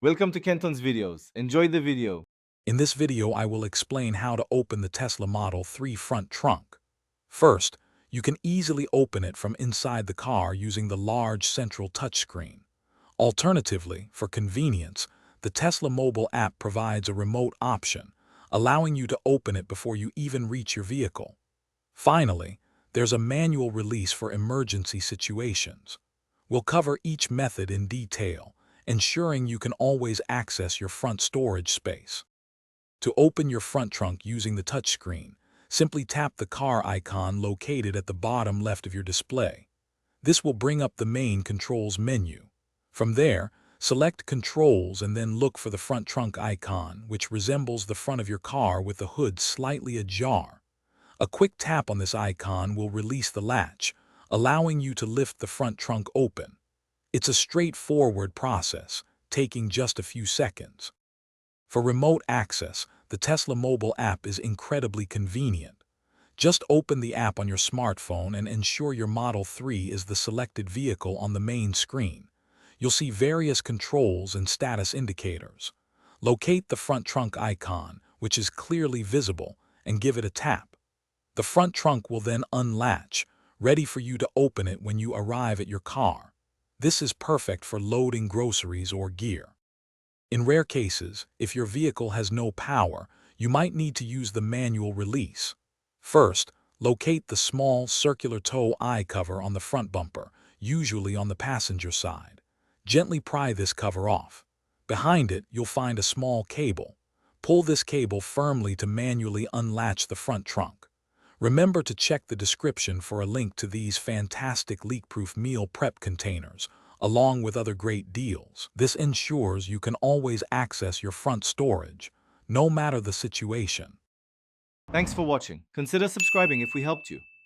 Welcome to Kenton's videos. Enjoy the video. In this video, I will explain how to open the Tesla Model 3 front trunk. First, you can easily open it from inside the car using the large central touchscreen. Alternatively, for convenience, the Tesla mobile app provides a remote option, allowing you to open it before you even reach your vehicle. Finally, there's a manual release for emergency situations. We'll cover each method in detail, ensuring you can always access your front storage space. To open your front trunk using the touchscreen, simply tap the car icon located at the bottom left of your display. This will bring up the main controls menu. From there, select Controls and then look for the front trunk icon, which resembles the front of your car with the hood slightly ajar. A quick tap on this icon will release the latch, allowing you to lift the front trunk open. It's a straightforward process, taking just a few seconds. For remote access, the Tesla mobile app is incredibly convenient. Just open the app on your smartphone and ensure your Model 3 is the selected vehicle on the main screen. You'll see various controls and status indicators. Locate the front trunk icon, which is clearly visible, and give it a tap. The front trunk will then unlatch, ready for you to open it when you arrive at your car. This is perfect for loading groceries or gear. In rare cases, if your vehicle has no power, you might need to use the manual release. First, locate the small circular toe eye cover on the front bumper, usually on the passenger side. Gently pry this cover off. Behind it, you'll find a small cable. Pull this cable firmly to manually unlatch the front trunk. Remember to check the description for a link to these fantastic leak-proof meal prep containers, along with other great deals. This ensures you can always access your front storage, no matter the situation. Thanks for watching. Consider subscribing if we helped you.